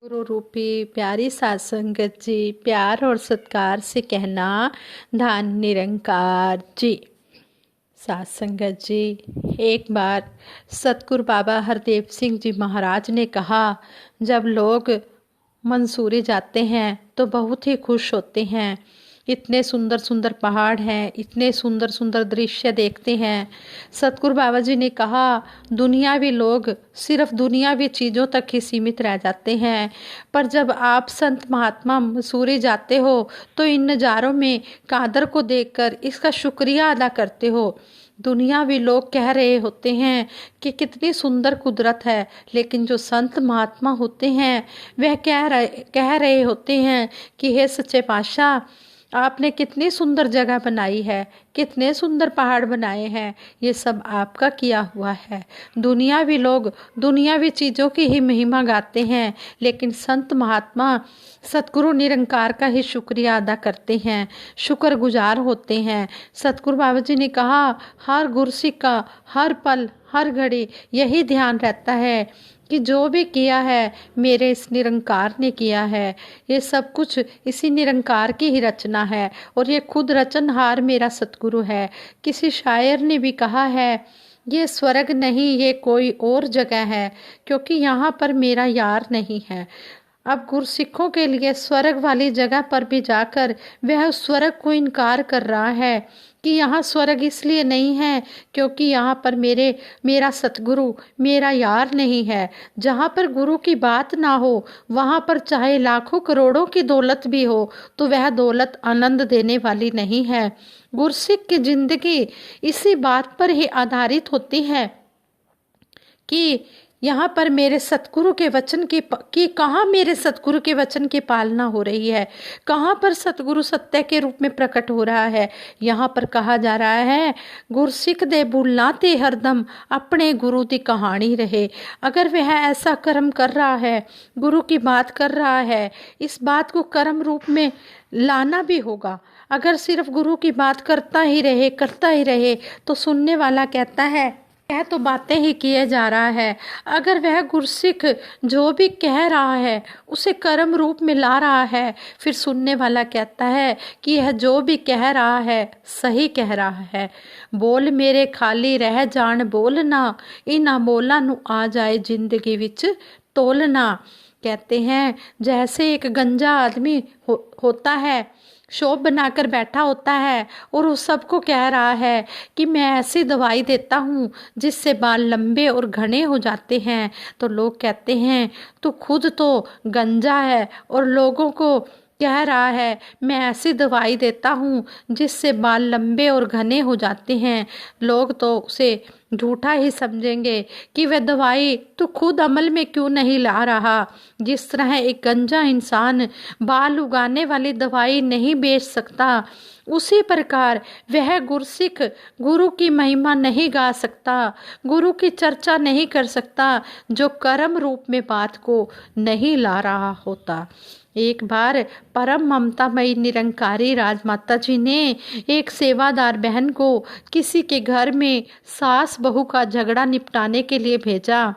गुरु रूपी प्यारी सात संगत जी, प्यार और सत्कार से कहना धन निरंकार जी। सात संगत जी, एक बार सतगुरु बाबा हरदेव सिंह जी महाराज ने कहा, जब लोग मंसूरी जाते हैं तो बहुत ही खुश होते हैं। इतने सुंदर सुंदर पहाड़ हैं, इतने सुंदर सुंदर दृश्य देखते हैं। सतगुरु बाबा जी ने कहा, दुनियावी लोग सिर्फ दुनियावी चीज़ों तक ही सीमित रह जाते हैं, पर जब आप संत महात्मा मसूरी जाते हो तो इन नज़ारों में कादर को देखकर इसका शुक्रिया अदा करते हो। दुनियावी लोग कह रहे होते हैं कि कितनी सुंदर कुदरत है, लेकिन जो संत महात्मा होते हैं वह कह रहे होते हैं कि हे सच्चे पातशाह, आपने कितनी सुंदर जगह बनाई है, कितने सुंदर पहाड़ बनाए हैं, ये सब आपका किया हुआ है। दुनियावी लोग दुनियावी चीज़ों की ही महिमा गाते हैं, लेकिन संत महात्मा सतगुरु निरंकार का ही शुक्रिया अदा करते हैं, शुक्रगुजार होते हैं। सतगुरु बाबा जी ने कहा, हर गुरसिक का हर पल हर घड़ी यही ध्यान रहता है कि जो भी किया है मेरे इस निरंकार ने किया है। ये सब कुछ इसी निरंकार की ही रचना है और ये खुद रचनहार मेरा सतगुरु है। किसी शायर ने भी कहा है, ये स्वर्ग नहीं ये कोई और जगह है, क्योंकि यहाँ पर मेरा यार नहीं है। अब गुरसिखों के लिए स्वर्ग वाली जगह पर भी जाकर वह उस स्वर्ग को इनकार कर रहा है कि यहाँ स्वर्ग इसलिए नहीं है क्योंकि यहाँ पर मेरा सतगुरु मेरा यार नहीं है। जहाँ पर गुरु की बात ना हो वहाँ पर चाहे लाखों करोड़ों की दौलत भी हो तो वह दौलत आनंद देने वाली नहीं है। गुरसिख की जिंदगी इसी बात पर ही आधारित होती है कि यहाँ पर मेरे सतगुरु के वचन की कहाँ मेरे सतगुरु के वचन की पालना हो रही है, कहाँ पर सतगुरु सत्य के रूप में प्रकट हो रहा है। यहाँ पर कहा जा रहा है, गुरसिख दे भूलना ते हरदम अपने गुरु की कहानी रहे। अगर वह ऐसा कर्म कर रहा है, गुरु की बात कर रहा है, इस बात को कर्म रूप में लाना भी होगा। अगर सिर्फ गुरु की बात करता ही रहे तो सुनने वाला कहता है यह तो बातें ही किए जा रहा है। अगर वह गुरसिख जो भी कह रहा है उसे कर्म रूप में ला रहा है, फिर सुनने वाला कहता है कि यह जो भी कह रहा है सही कह रहा है। बोल मेरे खाली रह जान बोलना, इना बोला नु आ जाए जिंदगी विच तोलना। कहते हैं जैसे एक गंजा आदमी होता है, शॉप बनाकर बैठा होता है और उस सबको कह रहा है कि मैं ऐसी दवाई देता हूँ जिससे बाल लंबे और घने हो जाते हैं, तो लोग कहते हैं तू खुद तो गंजा है और लोगों को कह रहा है मैं ऐसी दवाई देता हूँ जिससे बाल लंबे और घने हो जाते हैं। लोग तो उसे झूठा ही समझेंगे कि वह दवाई तो खुद अमल में क्यों नहीं ला रहा। जिस तरह एक गंजा इंसान बाल उगाने वाली दवाई नहीं बेच सकता, उसी प्रकार वह गुरसिख गुरु की महिमा नहीं गा सकता, गुरु की चर्चा नहीं कर सकता जो कर्म रूप में बात को नहीं ला रहा होता। एक बार परम ममतामयी निरंकारी राजमाता जी ने एक सेवादार बहन को किसी के घर में सास बहू का झगड़ा निपटाने के लिए भेजा।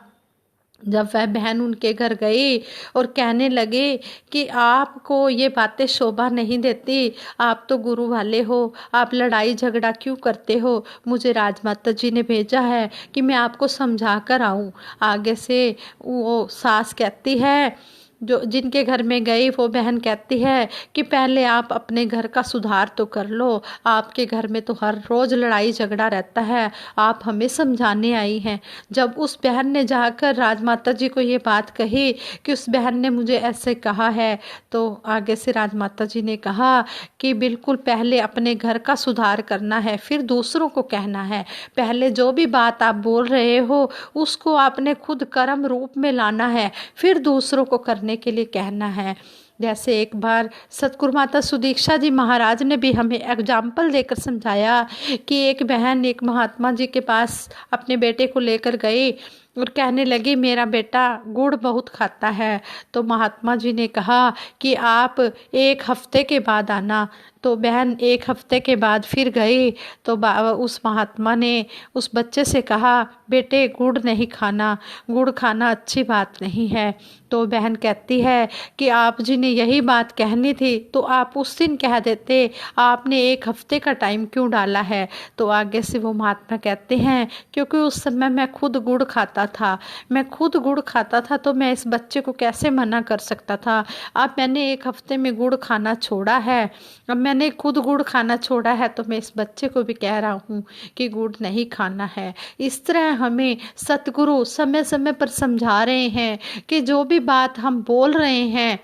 जब वह बहन उनके घर गई और कहने लगे कि आपको ये बातें शोभा नहीं देती, आप तो गुरु वाले हो, आप लड़ाई झगड़ा क्यों करते हो, मुझे राजमाता जी ने भेजा है कि मैं आपको समझा कर आऊँ। आगे से वो सास कहती है, जो जिनके घर में गई वो बहन कहती है कि पहले आप अपने घर का सुधार तो कर लो, आपके घर में तो हर रोज़ लड़ाई झगड़ा रहता है, आप हमें समझाने आई हैं। जब उस बहन ने जाकर राजमाता जी को ये बात कही कि उस बहन ने मुझे ऐसे कहा है, तो आगे से राजमाता जी ने कहा कि बिल्कुल पहले अपने घर का सुधार करना है, फिर दूसरों को कहना है। पहले जो भी बात आप बोल रहे हो उसको आपने खुद कर्म रूप में लाना है, फिर दूसरों को करने के लिए कहना है। जैसे एक बार सतगुरु माता सुदीक्षा जी महाराज ने भी हमें एग्जाम्पल देकर समझाया कि एक बहन एक महात्मा जी के पास अपने बेटे को लेकर गई और कहने लगी मेरा बेटा गुड़ बहुत खाता है। तो महात्मा जी ने कहा कि आप एक हफ्ते के बाद आना। तो बहन 1 हफ्ते के बाद फिर गई तो उस महात्मा ने उस बच्चे से कहा, बेटे गुड़ नहीं खाना, गुड़ खाना अच्छी बात नहीं है। तो बहन कहती है कि आप जी ने यही बात कहनी थी तो आप उस दिन कह देते, आपने 1 हफ्ते का टाइम क्यों डाला है। तो आगे से वो महात्मा कहते हैं, क्योंकि उस समय मैं खुद गुड़ खाता था, मैं खुद गुड़ खाता था तो मैं इस बच्चे को कैसे मना कर सकता था। अब मैंने 1 हफ्ते में गुड़ खाना छोड़ा है, अब मैंने खुद गुड़ खाना छोड़ा है तो मैं इस बच्चे को भी कह रहा हूँ कि गुड़ नहीं खाना है। इस तरह हमें सतगुरु समय समय पर समझा रहे हैं कि जो भी बात हम बोल रहे हैं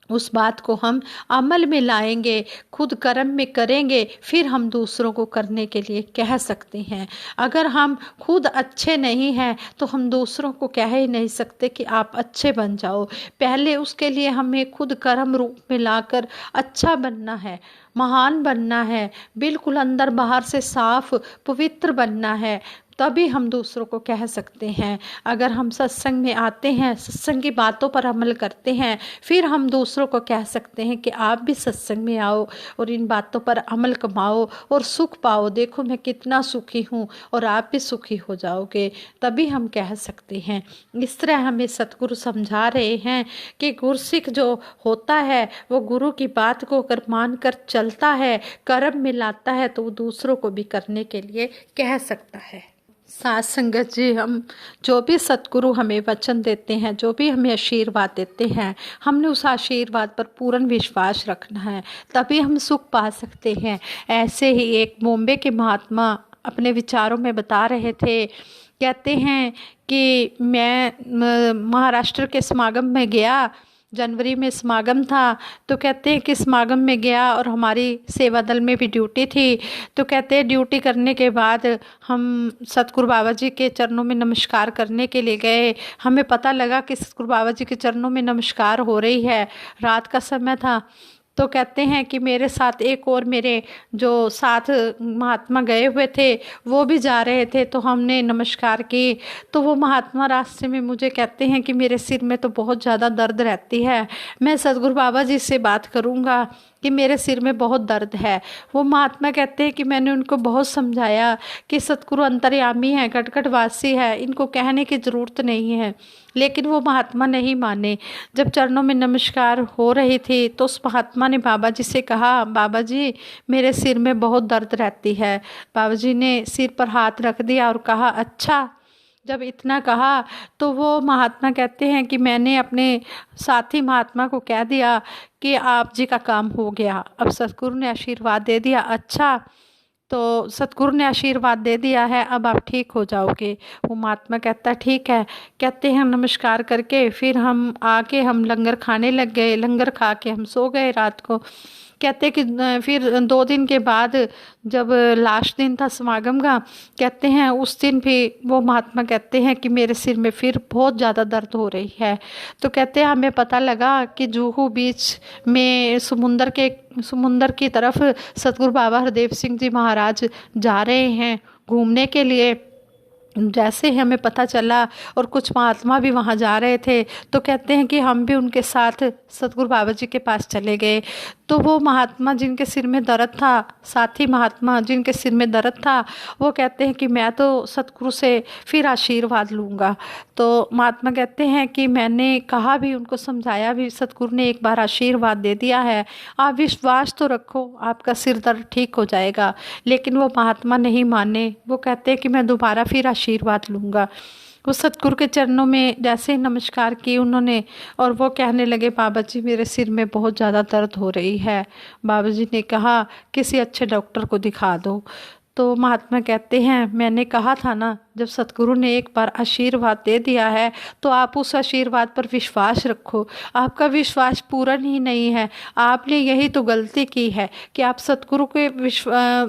उस बात को हम अमल में लाएंगे, खुद कर्म में करेंगे, फिर हम दूसरों को करने के लिए कह सकते हैं। अगर हम खुद अच्छे नहीं हैं तो हम दूसरों को कह ही नहीं सकते कि आप अच्छे बन जाओ। पहले उसके लिए हमें खुद कर्म रूप में लाकर अच्छा बनना है, महान बनना है, बिल्कुल अंदर बाहर से साफ पवित्र बनना है, तभी हम दूसरों को कह सकते हैं। अगर हम सत्संग में आते हैं, सत्संग की बातों पर अमल करते हैं, फिर हम दूसरों को कह सकते हैं कि आप भी सत्संग में आओ और इन बातों पर अमल कमाओ और सुख पाओ। देखो मैं कितना सुखी हूँ और आप भी सुखी हो जाओगे, तभी हम कह सकते हैं। इस तरह हमें सतगुरु समझा रहे हैं कि गुरसिख जो होता है वो गुरु की बात को अगर मान कर चलता है, कर्म में लाता है, तो वो दूसरों को भी करने के लिए कह सकता है। साथ संगत जी, हम जो भी सतगुरु हमें वचन देते हैं, जो भी हमें आशीर्वाद देते हैं, हमने उस आशीर्वाद पर पूर्ण विश्वास रखना है, तभी हम सुख पा सकते हैं। ऐसे ही एक बॉम्बे के महात्मा अपने विचारों में बता रहे थे, कहते हैं कि मैं महाराष्ट्र के समागम में गया, जनवरी में समागम था, तो कहते हैं कि समागम में गया और हमारी सेवा दल में भी ड्यूटी थी। तो कहते हैं ड्यूटी करने के बाद हम सतगुरु बाबा जी के चरणों में नमस्कार करने के लिए गए। हमें पता लगा कि सतगुरु बाबा जी के चरणों में नमस्कार हो रही है, रात का समय था। तो कहते हैं कि मेरे साथ एक और मेरे जो साथ महात्मा गए हुए थे वो भी जा रहे थे, तो हमने नमस्कार की। तो वो महात्मा रास्ते में मुझे कहते हैं कि मेरे सिर में तो बहुत ज़्यादा दर्द रहती है, मैं सतगुरु बाबा जी से बात करूँगा कि मेरे सिर में बहुत दर्द है। वो महात्मा कहते हैं कि मैंने उनको बहुत समझाया कि सतगुरु अंतर्यामी है, कटकटवासी है, इनको कहने की ज़रूरत नहीं है, लेकिन वो महात्मा नहीं माने। जब चरणों में नमस्कार हो रही थी तो उस महात्मा ने बाबा जी से कहा, बाबा जी मेरे सिर में बहुत दर्द रहती है। बाबा जी ने सिर पर हाथ रख दिया और कहा, अच्छा। जब इतना कहा तो वो महात्मा कहते हैं कि मैंने अपने साथी महात्मा को कह दिया कि आप जी का काम हो गया। अब सतगुरु ने आशीर्वाद दे दिया, अच्छा, तो सतगुरु ने आशीर्वाद दे दिया है, अब आप ठीक हो जाओगे। वो महात्मा कहता है ठीक है। कहते हैं नमस्कार करके फिर हम आके हम लंगर खाने लग गए, लंगर खा के हम सो गए रात को। कहते कि फिर 2 दिन के बाद जब लास्ट दिन था समागम का, कहते हैं उस दिन भी वो महात्मा कहते हैं कि मेरे सिर में फिर बहुत ज़्यादा दर्द हो रही है। तो कहते हैं हमें पता लगा कि जुहू बीच में समुंदर की तरफ सतगुरु बाबा हरदेव सिंह जी महाराज जा रहे हैं घूमने के लिए। जैसे ही हमें पता चला और कुछ महात्मा भी वहाँ जा रहे थे, तो कहते हैं कि हम भी उनके साथ सतगुरु बाबा जी के पास चले गए। तो वो महात्मा जिनके सिर में दर्द था, साथी महात्मा जिनके सिर में दर्द था, वो कहते हैं कि मैं तो सतगुरु से फिर आशीर्वाद लूँगा। तो महात्मा कहते हैं कि मैंने कहा भी, उनको समझाया भी, सतगुरु ने एक बार आशीर्वाद दे दिया है, आप विश्वास तो रखो, आपका सिर दर्द ठीक हो जाएगा। लेकिन वो महात्मा नहीं माने, वो कहते हैं कि मैं दोबारा फिर आशीर्वाद लूँगा। वो सतगुरु के चरणों में जैसे ही नमस्कार की उन्होंने, और वो कहने लगे, बाबा जी मेरे सिर में बहुत ज़्यादा दर्द हो रही है। बाबा जी ने कहा किसी अच्छे डॉक्टर को दिखा दो। तो महात्मा कहते हैं मैंने कहा था ना, जब सतगुरु ने एक बार आशीर्वाद दे दिया है तो आप उस आशीर्वाद पर विश्वास रखो। आपका विश्वास पूर्ण ही नहीं है, आपने यही तो गलती की है कि आप सतगुरु के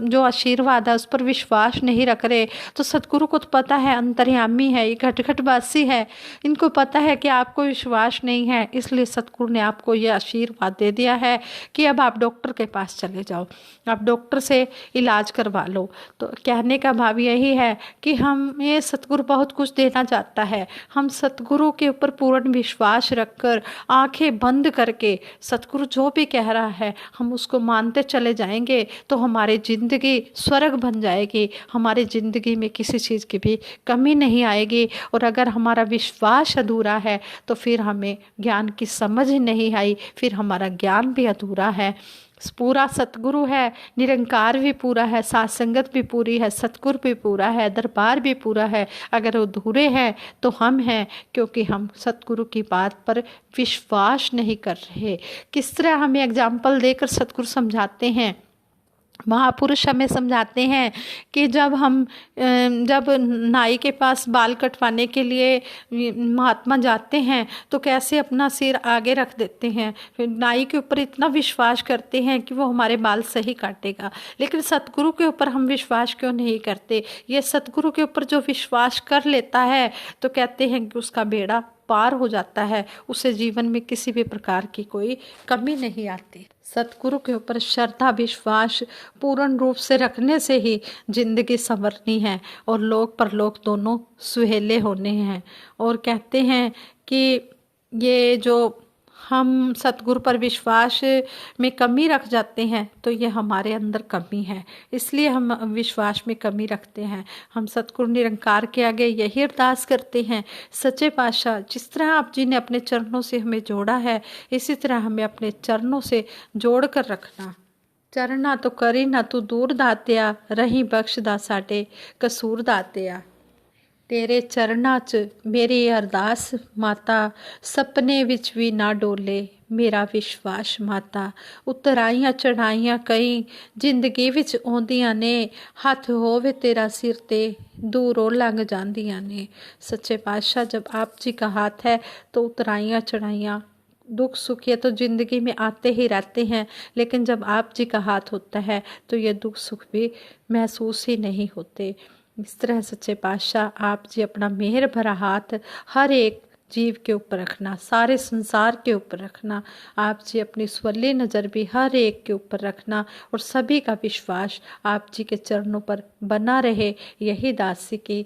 जो आशीर्वाद है उस पर विश्वास नहीं रख रहे। तो सतगुरु को तो पता है अंतर्यामी है, ये घटघटवासी है, इनको पता है कि आपको विश्वास नहीं है, इसलिए सतगुरु ने आपको ये आशीर्वाद दे दिया है कि अब आप डॉक्टर के पास चले जाओ, आप डॉक्टर से इलाज करवा लो। तो कहने का भाव यही है कि हम हमें सतगुरु बहुत कुछ देना चाहता है। हम सतगुरु के ऊपर पूर्ण विश्वास रखकर आंखें बंद करके सतगुरु जो भी कह रहा है हम उसको मानते चले जाएंगे तो हमारी ज़िंदगी स्वर्ग बन जाएगी। हमारी ज़िंदगी में किसी चीज़ की भी कमी नहीं आएगी। और अगर हमारा विश्वास अधूरा है तो फिर हमें ज्ञान की समझ नहीं आई, फिर हमारा ज्ञान भी अधूरा है। पूरा सतगुरु है, निरंकार भी पूरा है, साथ संगत भी पूरी है, सतगुरु भी पूरा है, दरबार भी पूरा है। अगर अधूरे हैं तो हम हैं, क्योंकि हम सतगुरु की बात पर विश्वास नहीं कर रहे। किस तरह हमें एग्जाम्पल देकर सतगुरु समझाते हैं, महापुरुष हमें समझाते हैं कि जब नाई के पास बाल कटवाने के लिए महात्मा जाते हैं तो कैसे अपना सिर आगे रख देते हैं, फिर नाई के ऊपर इतना विश्वास करते हैं कि वो हमारे बाल सही काटेगा। लेकिन सतगुरु के ऊपर हम विश्वास क्यों नहीं करते? ये सतगुरु के ऊपर जो विश्वास कर लेता है तो कहते हैं कि उसका बेड़ा पार हो जाता है, उसे जीवन में किसी भी प्रकार की कोई कमी नहीं आती। सतगुरु के ऊपर श्रद्धा विश्वास पूर्ण रूप से रखने से ही जिंदगी संवरनी है और लोक परलोक दोनों सुहेले होने हैं। और कहते हैं कि ये जो हम सतगुरु पर विश्वास में कमी रख जाते हैं तो ये हमारे अंदर कमी है, इसलिए हम विश्वास में कमी रखते हैं। हम सतगुरु निरंकार के आगे यही अरदास करते हैं, सच्चे पातशाह जिस तरह आप जी ने अपने चरणों से हमें जोड़ा है इसी तरह हमें अपने चरणों से जोड़ कर रखना। चरना तो करी ना तू दूर दातिया, रही बख्श दा साडे कसूर दातिया। तेरे चरना च मेरी अरदास माता, सपने विच भी ना डोले मेरा विश्वास माता। उतराइयां चढ़ाइयां कई जिंदगी विच आउंदियां ने, हथ होवे तेरा सिर ते दूरों लंघ जांदियां ने। सच्चे पातशाह जब आप जी का हाथ है तो उतराइयां चढ़ाइयां दुख सुख ये तो ज़िंदगी में आते ही रहते हैं, लेकिन जब आप जी का हाथ होता है तो ये दुख सुख भी महसूस ही नहीं होते। इस तरह सच्चे पातशाह आप जी अपना मेहर भरा हाथ हर एक जीव के ऊपर रखना, सारे संसार के ऊपर रखना। आप जी अपनी स्वली नज़र भी हर एक के ऊपर रखना और सभी का विश्वास आप जी के चरणों पर बना रहे, यही दासी की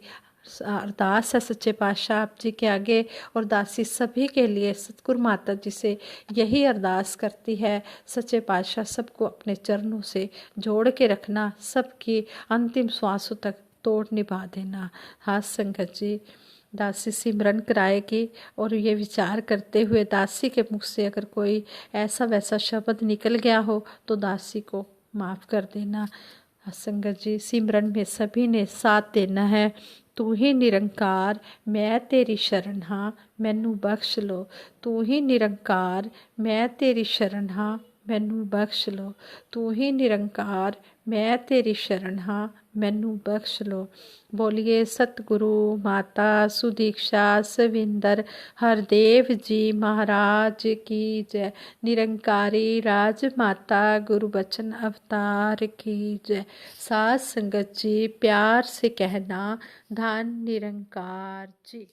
अरदास है सच्चे पातशाह आप जी के आगे। और दासी सभी के लिए सतगुरु माता जी से यही अरदास करती है, सच्चे पातशाह सबको अपने चरणों से जोड़ के रखना, सबकी अंतिम श्वासों तक तोड़ निभा देना। हाँ संगत जी, दासी सिमरन कराएगी और ये विचार करते हुए दासी के मुख से अगर कोई ऐसा वैसा शब्द निकल गया हो तो दासी को माफ़ कर देना। हाँ संगत जी, सिमरन में सभी ने साथ देना है। तू ही निरंकार मैं तेरी शरण हाँ मैनू बख्श लो। तू ही निरंकार मैं तेरी शरण हाँ मैनू बख्श लो। तू ही निरंकार मैं तेरी शरण हाँ मैनू बख्श लो। बोलिए सतगुरु माता सुदीक्षा सविंदर हरदेव जी महाराज की जय। निरंकारी राज माता गुरु बचन अवतार की जय। साथ संगत जी प्यार से कहना धन निरंकार जी।